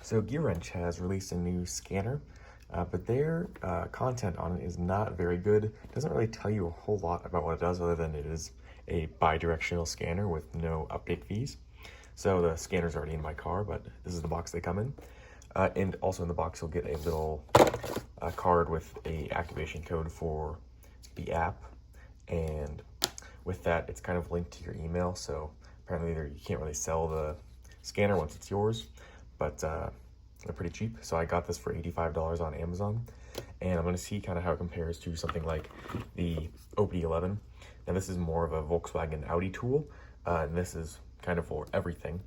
So Gearwrench has released a new scanner, but their content on it is not very good. It doesn't really tell you a whole lot about what it does other than it is a bi-directional scanner with no update fees. So the scanner's already in my car, but this is the box they come in. And also in the box you'll get a little card with a activation code for the app, and with that it's kind of linked to your email, so apparently you can't really sell the scanner once it's yours, but they're pretty cheap. So I got this for $85 on Amazon, and I'm going to see kind of how it compares to something like the OBDELEVEN. Now this is more of a Volkswagen Audi tool, and this is kind of for everything,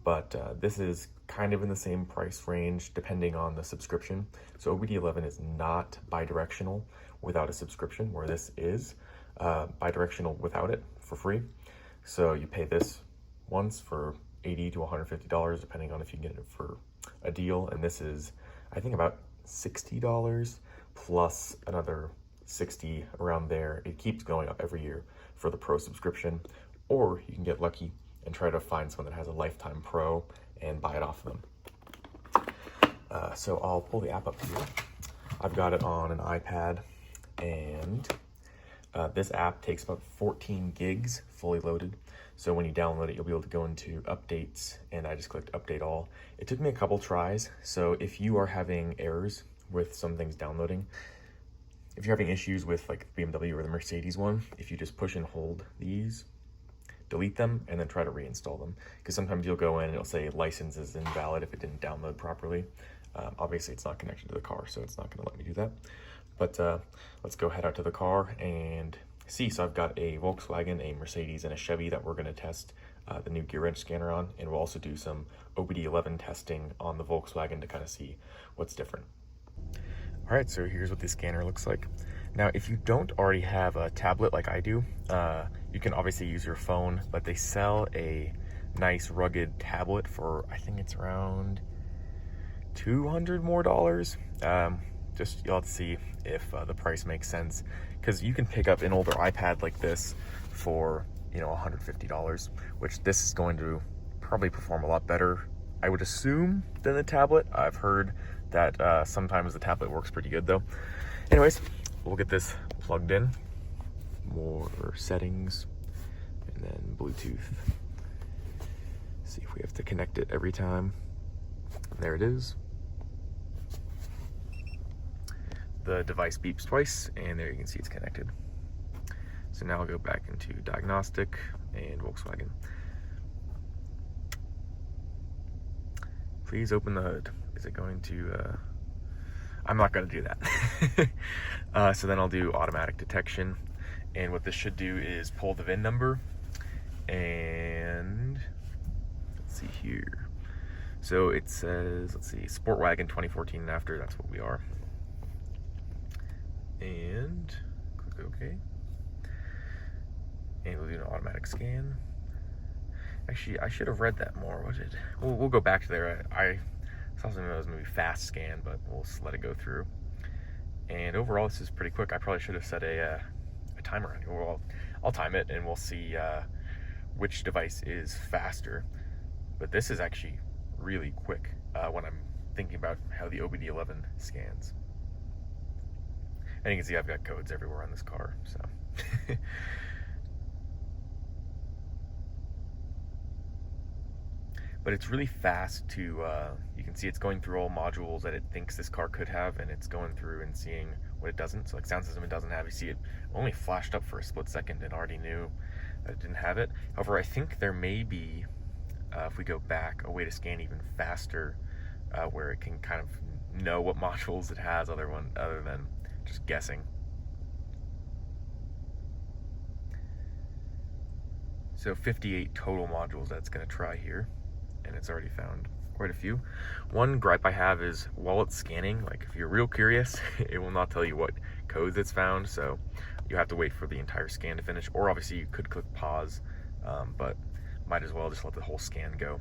but this is kind of in the same price range depending on the subscription. So OBDELEVEN is not bi-directional without a subscription, where this is bi-directional without it for free. So you pay this once for $80 to $150 depending on if you get it for a deal, and this is I think about $60 plus another $60 around there. It keeps going up every year for the pro subscription, or you can get lucky and try to find someone that has a lifetime pro and buy it off them. So I'll pull the app up here. I've got it on an iPad, and this app takes about 14 gigs fully loaded. So when you download it, you'll be able to go into updates, and I just clicked update all. It took me a couple tries. So if you are having errors with some things downloading, if you're having issues with like BMW or the Mercedes one, if you just push and hold these, delete them, and then try to reinstall them, because sometimes you'll go in and it'll say license is invalid if it didn't download properly. Obviously it's not connected to the car, so it's not going to let me do that. But let's go head out to the car and see. So I've got a Volkswagen, a Mercedes, and a Chevy that we're going to test the new Gearwrench scanner on, and we'll also do some OBDELEVEN testing on the Volkswagen to kind of see what's different. All right, so here's what the scanner looks like. Now, if you don't already have a tablet like I do, you can obviously use your phone, but they sell a nice rugged tablet for, I think it's around $200 more. Just you'll have to see if the price makes sense, because you can pick up an older iPad like this for, you know, $150, which this is going to probably perform a lot better, I would assume, than the tablet. I've heard that sometimes the tablet works pretty good though. Anyways, we'll get this plugged in. More settings, and then Bluetooth. See if we have to connect it every time. There it is. The device beeps twice, and there you can see it's connected. So now I'll go back into diagnostic and Volkswagen. Please open the hood. Is it going to, I'm not going to do that. So then I'll do automatic detection. And what this should do is pull the VIN number. And let's see here. So it says, let's see, Sportwagen 2014 and after, that's what we are. And click OK. And we'll do an automatic scan. Actually, I should have read that more. What did? We'll go back to there. I saw something that was maybe fast scan, but we'll just let it go through. And overall, this is pretty quick. I probably should have set a timer on here. Well, I'll time it, and we'll see which device is faster. But this is actually really quick when I'm thinking about how the OBDELEVEN scans. And you can see I've got codes everywhere on this car, so. But it's really fast to, you can see it's going through all modules that it thinks this car could have, and it's going through and seeing what it doesn't. So like sound system it doesn't have, you see it only flashed up for a split second and already knew that it didn't have it. However, I think there may be, if we go back, a way to scan even faster, where it can kind of know what modules it has other than just guessing. So 58 total modules that's going to try here, and it's already found quite a few. One gripe I have is while it's scanning, like if you're real curious, it will not tell you what codes it's found, so you have to wait for the entire scan to finish, or obviously you could click pause, but might as well just let the whole scan go.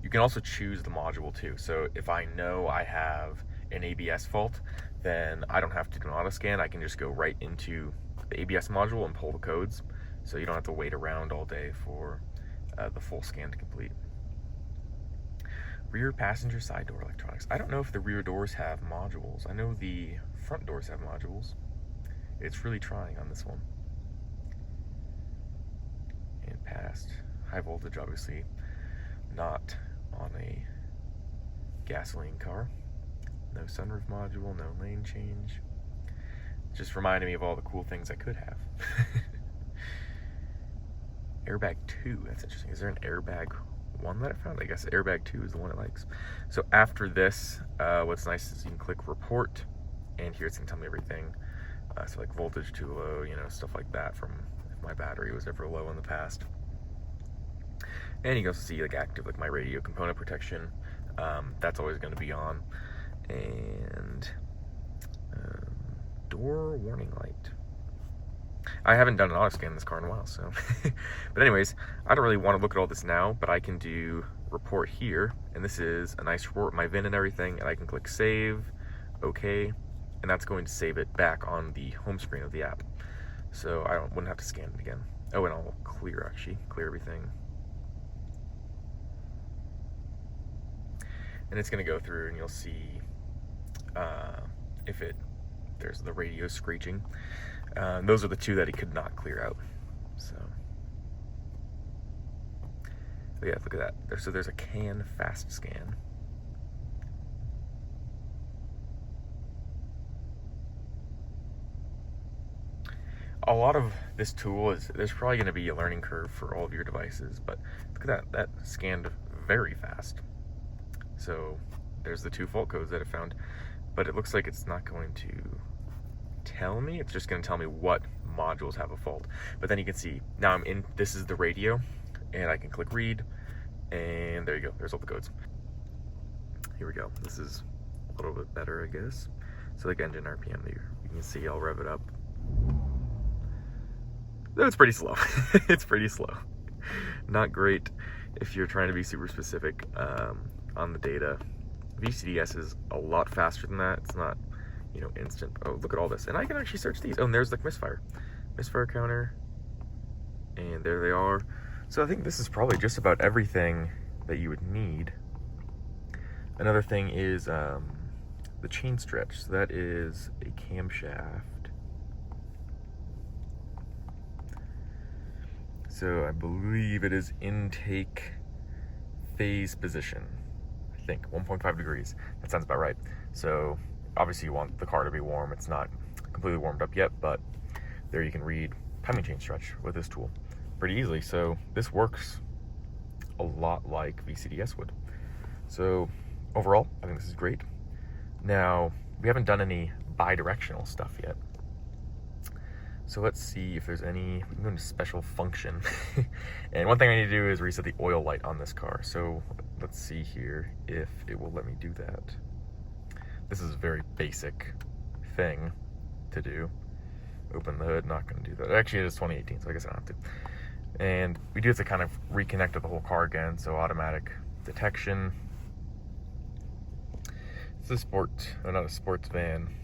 You can also choose the module too, so if I know I have an ABS fault, then I don't have to do an auto scan. I can just go right into the ABS module and pull the codes, so you don't have to wait around all day for the full scan to complete. Rear passenger side door electronics. I don't know if the rear doors have modules. I know the front doors have modules. It's really trying on this one. And passed. High voltage, obviously. Not on a gasoline car. No sunroof module, no lane change. Just reminded me of all the cool things I could have. Airbag 2, that's interesting. Is there an airbag 1 that I found? I guess airbag 2 is the one it likes. So after this, what's nice is you can click report, and here it's gonna tell me everything. So like voltage too low, you know, stuff like that from if my battery was ever low in the past. And you can also see like active, like my radio component protection. That's always gonna be on. And door warning light. I haven't done an auto scan in this car in a while, so. But anyways, I don't really want to look at all this now, but I can do report here, and this is a nice report, my VIN and everything, and I can click save, okay, and that's going to save it back on the home screen of the app. So I wouldn't have to scan it again. Oh, and I'll clear, actually, clear everything. And it's going to go through, and you'll see if there's the radio screeching. Those are the two that he could not clear out. So, but yeah, look at that. So there's a CAN fast scan. A lot of this tool there's probably going to be a learning curve for all of your devices, but look at that scanned very fast. So there's the 2 fault codes that I found, but it looks like it's not going to tell me. It's just going to tell me what modules have a fault. But then you can see now this is the radio, and I can click read, and there you go, there's all the codes. Here we go. This is a little bit better, I guess. So like engine RPM there, you can see I'll rev it up. Though it's pretty slow. It's pretty slow. Not great if you're trying to be super specific on the data. VCDS is a lot faster than that. It's not, you know, instant. Oh, look at all this. And I can actually search these. Oh, and there's like misfire counter. And there they are. So I think this is probably just about everything that you would need. Another thing is the chain stretch. So that is a camshaft. So I believe it is intake phase position. I think 1.5 degrees. That sounds about right. So obviously you want the car to be warm. It's not completely warmed up yet, but there you can read timing chain stretch with this tool pretty easily. So this works a lot like VCDS would. So overall, I think this is great. Now, we haven't done any bi-directional stuff yet. So let's see if there's any, we can go into special function. And one thing I need to do is reset the oil light on this car. So let's see here if it will let me do that. This is a very basic thing to do. Open the hood, not gonna do that. Actually, it is 2018, so I guess I don't have to. And we do have to kind of reconnect to the whole car again, so automatic detection. It's a not a sports van.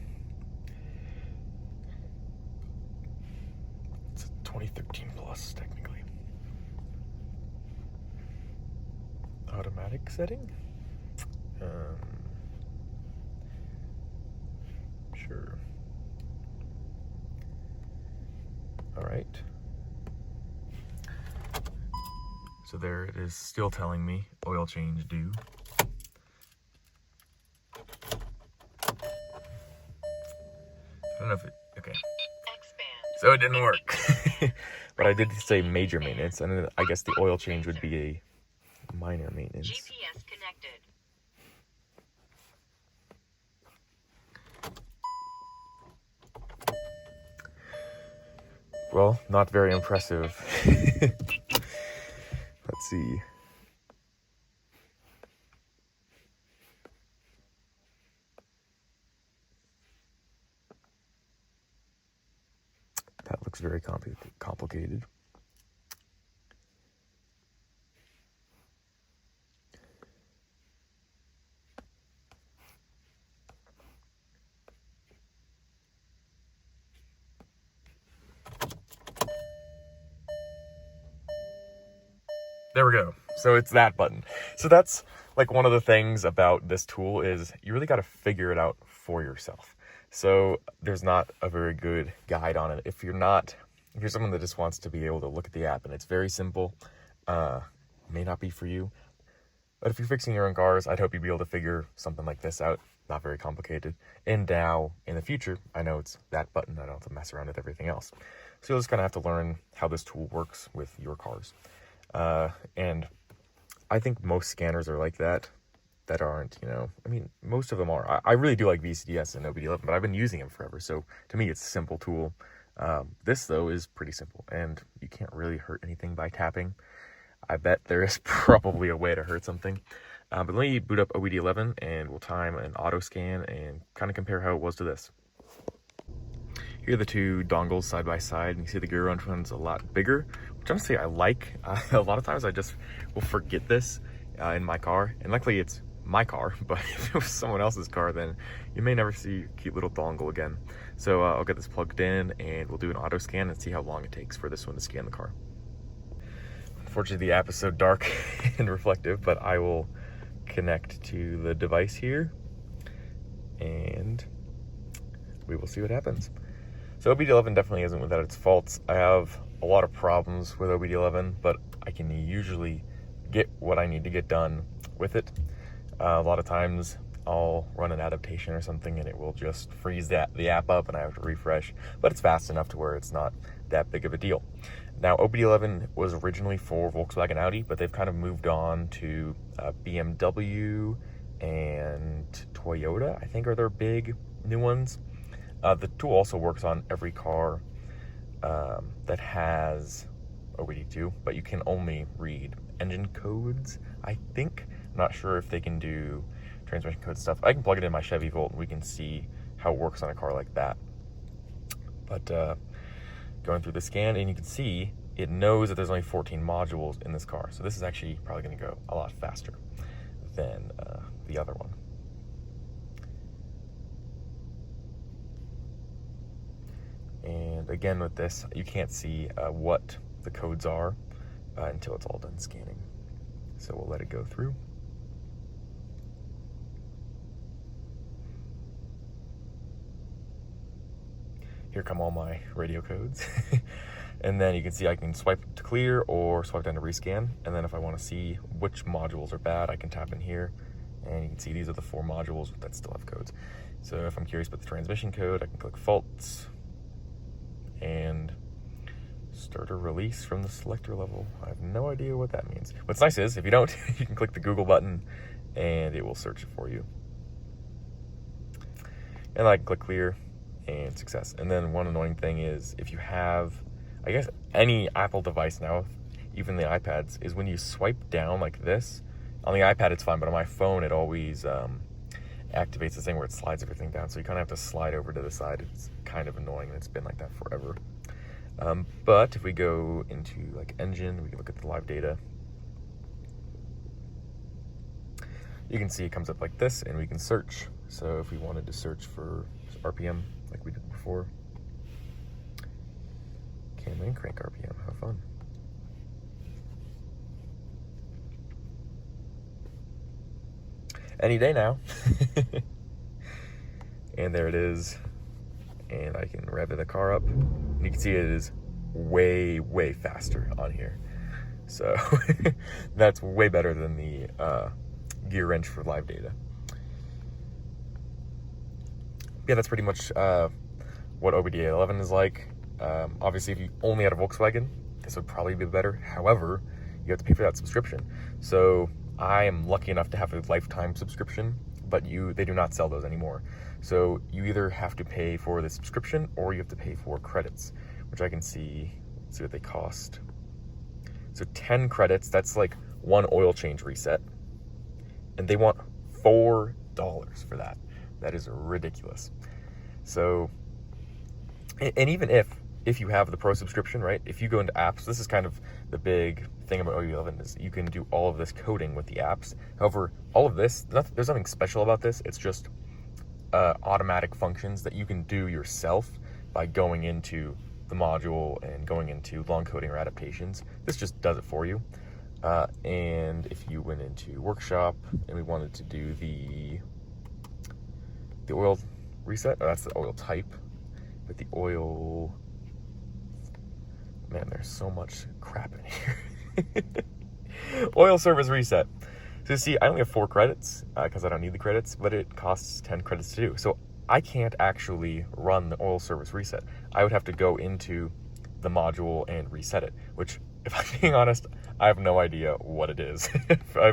It's a 2013 plus, technically. Automatic setting? Sure. All right. So there it is, still telling me oil change due. I don't know if it, okay. So it didn't work. But I did say major maintenance, and I guess the oil change would be a minor maintenance. GPS connected. Well, not very impressive. Let's see. That looks very complicated. There we go. So it's that button. So that's like one of the things about this tool is you really got to figure it out for yourself. So there's not a very good guide on it. If you're someone that just wants to be able to look at the app and it's very simple, may not be for you. But if you're fixing your own cars, I'd hope you'd be able to figure something like this out. Not very complicated. And now, in the future, I know it's that button. I don't have to mess around with everything else. So you'll just kind of have to learn how this tool works with your cars. And I think most scanners are like that aren't, I mean, most of them are. I really do like VCDS and OBDELEVEN, but I've been using them forever. So to me, it's a simple tool. This, though, is pretty simple. And you can't really hurt anything by tapping. I bet there is probably a way to hurt something. But let me boot up OBDELEVEN and we'll time an auto scan and kind of compare how it was to this. Here are the two dongles side by side, and you see the Gearwrench one's a lot bigger, which honestly I like. A lot of times I just will forget this in my car, and luckily it's my car, but if it was someone else's car, then you may never see your cute little dongle again. So I'll get this plugged in and we'll do an auto scan and see how long it takes for this one to scan the car. Unfortunately, the app is so dark and reflective, but I will connect to the device here and we will see what happens. So OBDELEVEN definitely isn't without its faults. I have a lot of problems with OBDELEVEN, but I can usually get what I need to get done with it. A lot of times I'll run an adaptation or something and it will just freeze the app up and I have to refresh, but it's fast enough to where it's not that big of a deal. Now, OBDELEVEN was originally for Volkswagen Audi, but they've kind of moved on to BMW and Toyota, I think, are their big new ones. The tool also works on every car that has OBD2, but you can only read engine codes, I think. I'm not sure if they can do transmission code stuff. I can plug it in my Chevy Volt and we can see how it works on a car like that. But going through the scan, and you can see it knows that there's only 14 modules in this car. So this is actually probably going to go a lot faster than the other one. And again, with this, you can't see what the codes are until it's all done scanning. So we'll let it go through. Here come all my radio codes. And then you can see I can swipe to clear or swipe down to rescan. And then if I want to see which modules are bad, I can tap in here. And you can see these are the 4 modules that still have codes. So if I'm curious about the transmission code, I can click faults and start a release from the selector level. I have no idea what that means. What's nice is, if you don't, you can click the Google button and it will search it for you. And I can click clear and success. And then one annoying thing is, if you have, I guess, any Apple device now, even the iPads, is when you swipe down like this. On the iPad it's fine, but on my phone it always activates this thing where it slides everything down. So you kind of have to slide over to the side. It's kind of annoying, and it's been like that forever. But if we go into like engine, we can look at the live data. You can see it comes up like this, and we can search. So if we wanted to search for RPM, like we did before, cam and crank RPM, how fun. Any day now. And there it is. And I can rev the car up. And you can see it is way, way faster on here. So that's way better than the Gearwrench for live data. Yeah, that's pretty much what OBDELEVEN is like. Obviously, if you only had a Volkswagen, this would probably be better. However, you have to pay for that subscription. So I am lucky enough to have a lifetime subscription, but they do not sell those anymore. So you either have to pay for the subscription or you have to pay for credits, which I can see what they cost. So 10 credits, that's like 1 oil change reset. And they want $4 for that. That is ridiculous. So, and even if you have the pro subscription, right? If you go into apps, this is kind of the big thing about OBDELEVEN is you can do all of this coding with the apps. However, all of this, there's nothing special about this. It's just automatic functions that you can do yourself by going into the module and going into long coding or adaptations. This just does it for you. And if you went into workshop and we wanted to do the oil reset, that's the oil type, but the oil, man, there's so much crap in here. Oil service reset. So you see, I only have 4 credits because I don't need the credits, but it costs 10 credits to do. So I can't actually run the oil service reset. I would have to go into the module and reset it, which, if I'm being honest, I have no idea what it is. I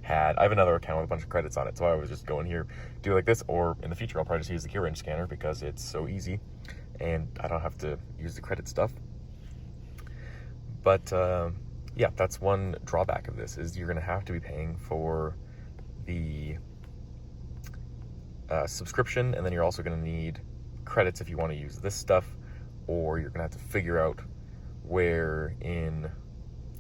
have another account with a bunch of credits on it, so I was just go in here, do it like this, or in the future I'll probably just use the Gearwrench scanner because it's so easy and I don't have to use the credit stuff. But yeah, that's one drawback of this, is you're going to have to be paying for the subscription, and then you're also going to need credits if you want to use this stuff, or you're going to have to figure out where in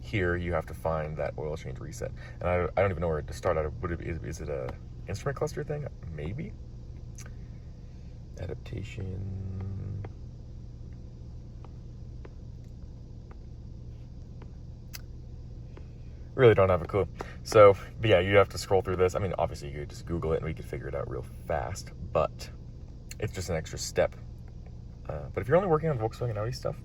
here you have to find that oil change reset. And I don't even know where to start out. Is it a instrument cluster thing? Maybe. Adaptation. Really don't have a clue. So, but yeah, you'd have to scroll through this. I mean, obviously you could just Google it and we could figure it out real fast, but it's just an extra step. But if you're only working on Volkswagen Audi stuff,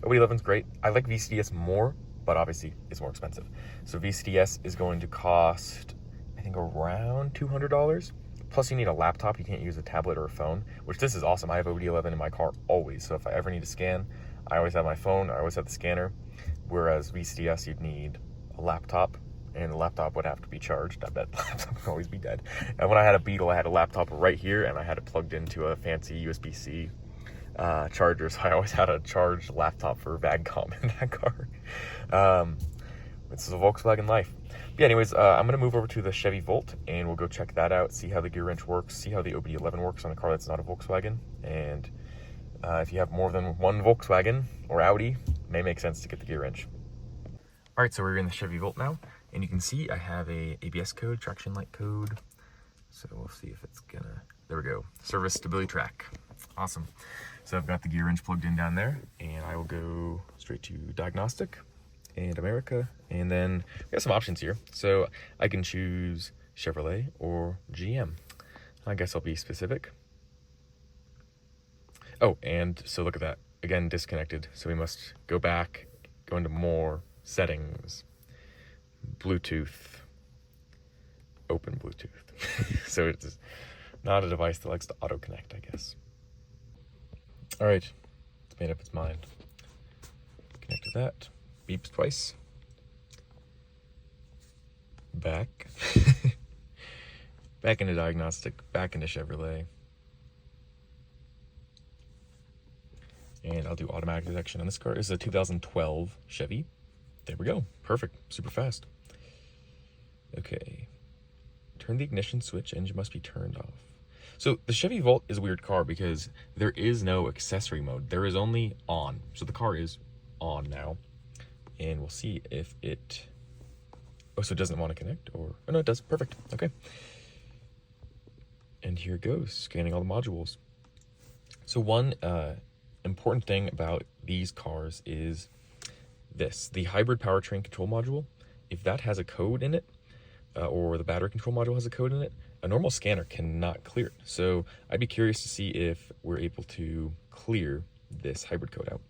OBDELEVEN's great. I like VCDS more, but obviously it's more expensive. So VCDS is going to cost, I think, around $200. Plus you need a laptop. You can't use a tablet or a phone, which this is awesome. I have OBDELEVEN in my car always. So if I ever need to scan, I always have my phone. I always have the scanner. Whereas VCDS, you'd need a laptop, and the laptop would have to be charged. I bet the laptop would always be dead. And when I had a Beetle, I had a laptop right here, and I had it plugged into a fancy USB-C charger, so I always had a charged laptop for VAGCOM in that car. This is a Volkswagen life. But yeah, anyways, I'm going to move over to the Chevy Volt, and we'll go check that out, see how the Gearwrench works, see how the OBDELEVEN works on a car that's not a Volkswagen. And if you have more than one Volkswagen or Audi, it may make sense to get the Gearwrench. All right, so we're in the Chevy Volt now, and you can see I have a ABS code, traction light code. So we'll see if it's gonna, there we go, service stability track. Awesome. So I've got the Gearwrench plugged in down there, and I will go straight to diagnostic and America, and then we have some options here. So I can choose Chevrolet or GM. I guess I'll be specific. Oh, and so look at that, again, disconnected. So we must go back, go into more settings, Bluetooth, open Bluetooth. So it's not a device that likes to auto connect, I guess. All right, it's made up its mind. Connect to that, beeps twice. Back. Back into diagnostic, back into Chevrolet. And I'll do automatic detection on this car. This is a 2012 Chevy. There we go. Perfect. Super fast. Okay. Turn the ignition switch. Engine must be turned off. So the Chevy Volt is a weird car because there is no accessory mode. There is only on. So the car is on now. And we'll see if it... Oh, so it doesn't want to connect? Or... Oh, no, it does. Perfect. Okay. And here it goes. Scanning all the modules. So one important thing about these cars is this. The hybrid powertrain control module, if that has a code in it, or the battery control module has a code in it, a normal scanner cannot clear it. So I'd be curious to see if we're able to clear this hybrid code out.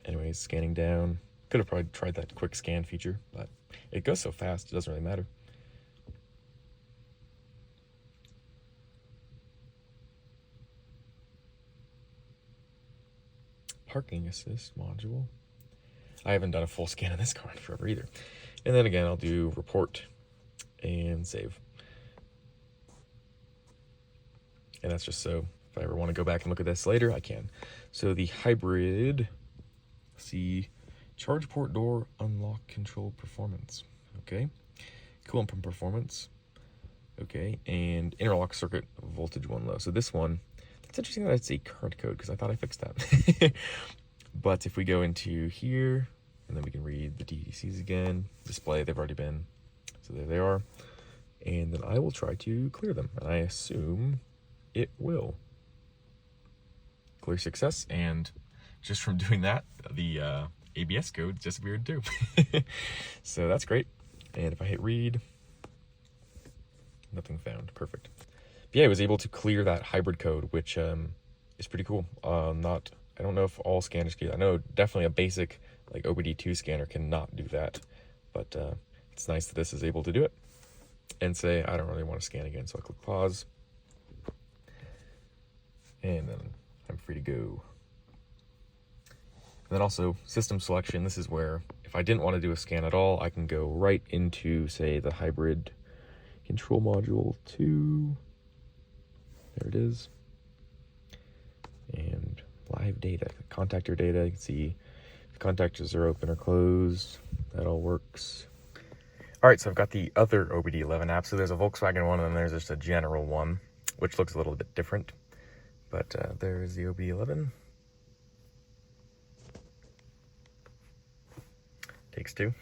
Anyways, scanning down. Could have probably tried that quick scan feature, but it goes so fast, it doesn't really matter. Parking assist module. I haven't done a full scan of this car in forever either. And then again, I'll do report and save. And that's just so if I ever want to go back and look at this later, I can. So the hybrid, see, charge port door unlock control performance. Okay, coolant pump performance. Okay, and interlock circuit voltage 1 low. So this one, it's interesting that it's a current code because I thought I fixed that. But if we go into here, and then we can read the DDCs again, display, they've already been, so there they are. And then I will try to clear them, and I assume it will. Clear success, and just from doing that, the ABS code disappeared too. So that's great. And if I hit read, nothing found. Perfect. But yeah, I was able to clear that hybrid code, which is pretty cool. I don't know if all scanners can. I know definitely a basic like OBD2 scanner cannot do that, but it's nice that this is able to do it. And say I don't really want to scan again, so I click pause, and then I'm free to go. And then also system selection. This is where if I didn't want to do a scan at all, I can go right into, say, the hybrid control module 2. There it is. And live data, contactor data. You can see the contactors are open or closed. That all works. All right, so I've got the other OBD11 app. So there's a Volkswagen one, and then there's just a general one, which looks a little bit different. But there's the OBD11. Takes two.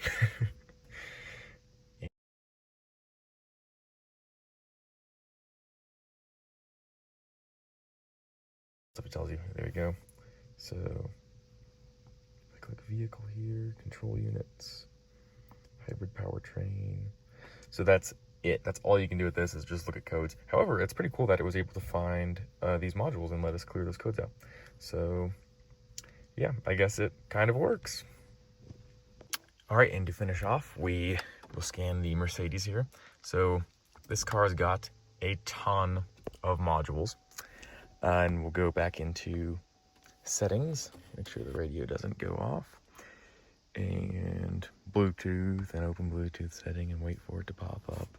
So it tells you, there we go. So I click vehicle here, control units, hybrid powertrain. So that's it. That's all you can do with this is just look at codes. However, it's pretty cool that it was able to find these modules and let us clear those codes out. So yeah, I guess it kind of works. All right, and to finish off, we will scan the Mercedes here. So this car has got a ton of modules. And we'll go back into settings, make sure the radio doesn't go off. And Bluetooth, and open Bluetooth setting and wait for it to pop up.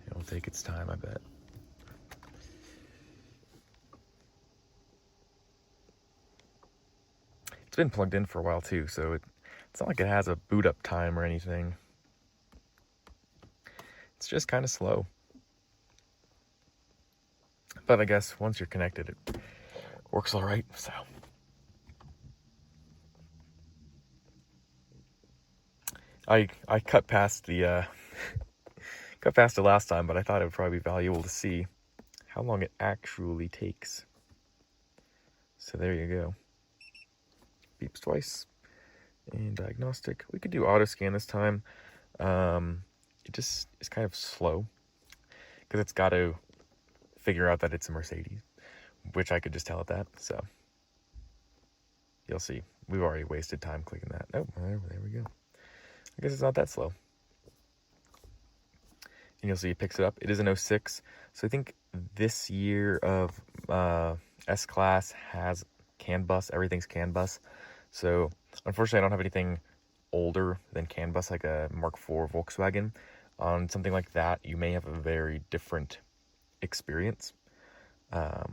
It'll take its time, I bet. It's been plugged in for a while too, so it's not like it has a boot up time or anything. It's just kind of slow. But I guess once you're connected, it works all right, so. I cut past the cut past it last time, but I thought it would probably be valuable to see how long it actually takes. So there you go. Beeps twice. And diagnostic. We could do auto scan this time. It just is kind of slow because it's got to figure out that it's a Mercedes, which I could just tell it that. So you'll see. We've already wasted time clicking that. Oh, there we go. I guess it's not that slow. And you'll see it picks it up. It is an 06. So I think this year of S-Class has CAN bus. Everything's CAN bus. So unfortunately, I don't have anything older than CAN bus, like a Mark IV Volkswagen. On something like that, you may have a very different experience. But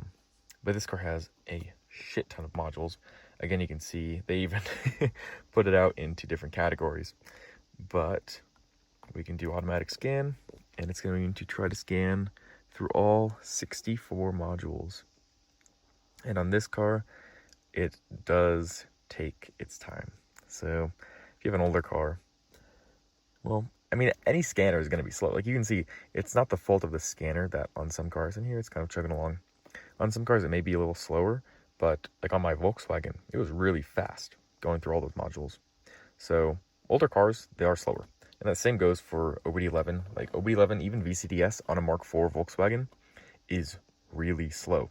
this car has a shit ton of modules. Again, you can see they even put it out into different categories. But we can do automatic scan, and it's going to try to scan through all 64 modules. And on this car, it does take its time. So if you have an older car, well, I mean, any scanner is going to be slow. Like you can see, it's not the fault of the scanner that on some cars, and here it's kind of chugging along. On some cars, it may be a little slower, but like on my Volkswagen, it was really fast going through all those modules. So older cars, they are slower. And that same goes for OBD11. Like OBD11, even VCDS on a Mark IV Volkswagen is really slow,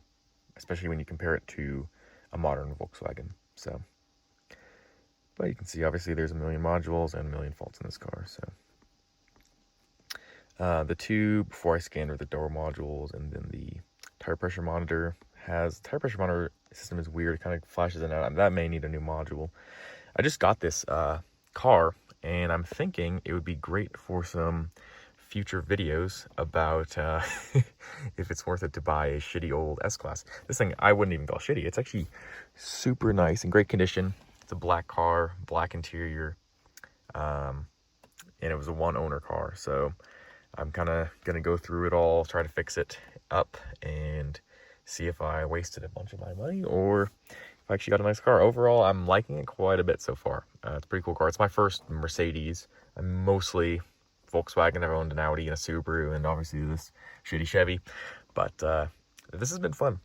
especially when you compare it to a modern Volkswagen. So, but you can see obviously there's a million modules and a million faults in this car. So the two before I scanned were the door modules, and then the tire pressure monitor tire pressure monitor system is weird. It kind of flashes in and out. That may need a new module. I just got this car, and I'm thinking it would be great for some future videos about if it's worth it to buy a shitty old S-Class. This thing, I wouldn't even call shitty. It's actually super nice, in great condition. It's a black car, black interior, and it was a one-owner car. So I'm kind of going to go through it all, try to fix it up, and see if I wasted a bunch of my money or I actually got a nice car. Overall, I'm liking it quite a bit so far. It's a pretty cool car. It's my first Mercedes. I'm mostly Volkswagen. I've owned an Audi and a Subaru, and obviously this shitty Chevy. But this has been fun.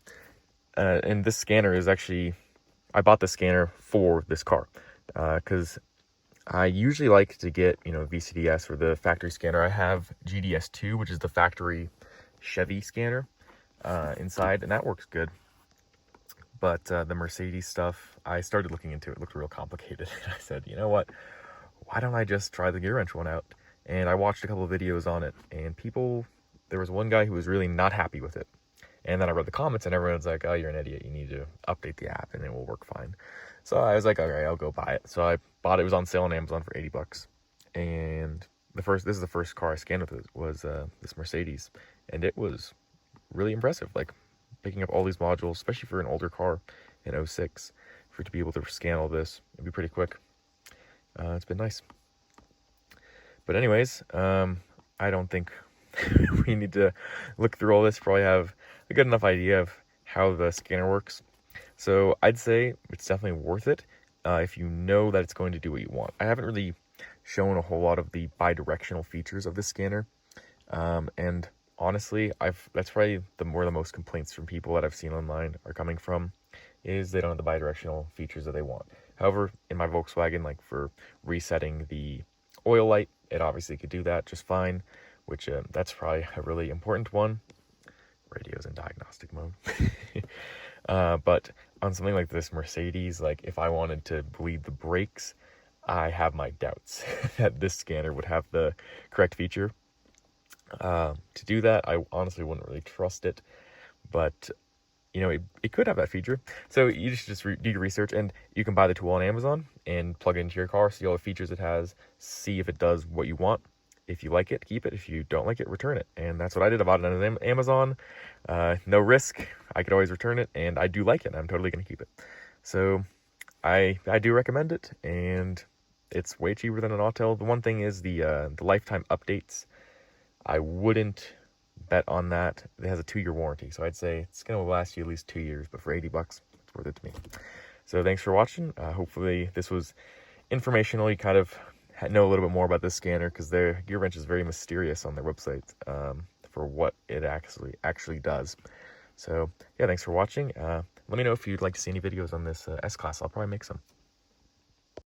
And this scanner is actually I bought the scanner for this car because I usually like to get, you know, VCDS or the factory scanner. I have GDS2, which is the factory Chevy scanner inside, and that works good. But the Mercedes stuff, I started looking into it. It looked real complicated. And I said, you know what? Why don't I just try the Gearwrench one out? And I watched a couple of videos on it, and there was one guy who was really not happy with it. And then I read the comments, and everyone's like, oh, you're an idiot. You need to update the app, and it will work fine. So I was like, all right, I'll go buy it. So I bought it. It was on sale on Amazon for 80 bucks. And this is the first car I scanned with it, was this Mercedes. And it was really impressive. Like, picking up all these modules, especially for an older car in 06, for it to be able to scan all this, it'd be pretty quick. It's been nice. But anyways, I don't think we need to look through all this. Probably have a good enough idea of how the scanner works. So I'd say it's definitely worth it if you know that it's going to do what you want. I haven't really shown a whole lot of the bi-directional features of the scanner. And honestly, that's probably where the most complaints from people that I've seen online are coming from, is they don't have the bi-directional features that they want. However, in my Volkswagen, like for resetting the oil light, it obviously could do that just fine, which that's probably a really important one. Radio's in diagnostic mode. But on something like this Mercedes, like if I wanted to bleed the brakes, I have my doubts that this scanner would have the correct feature. To do that, I honestly wouldn't really trust it, but you know, it could have that feature. So you just do your research, and you can buy the tool on Amazon and plug it into your car, see all the features it has, see if it does what you want. If you like it, keep it. If you don't like it, return it. And that's what I did. I bought it on Amazon. No risk. I could always return it, and I do like it. I'm totally going to keep it. So I do recommend it, and it's way cheaper than an Autel. The one thing is the lifetime updates. I wouldn't bet on that. It has a 2-year warranty, so I'd say it's going to last you at least 2 years, but for 80 bucks, it's worth it to me. So thanks for watching. Hopefully this was informational. You kind of know a little bit more about this scanner, because their Gearwrench is very mysterious on their website for what it actually does. So yeah, thanks for watching. Let me know if you'd like to see any videos on this S-Class. I'll probably make some.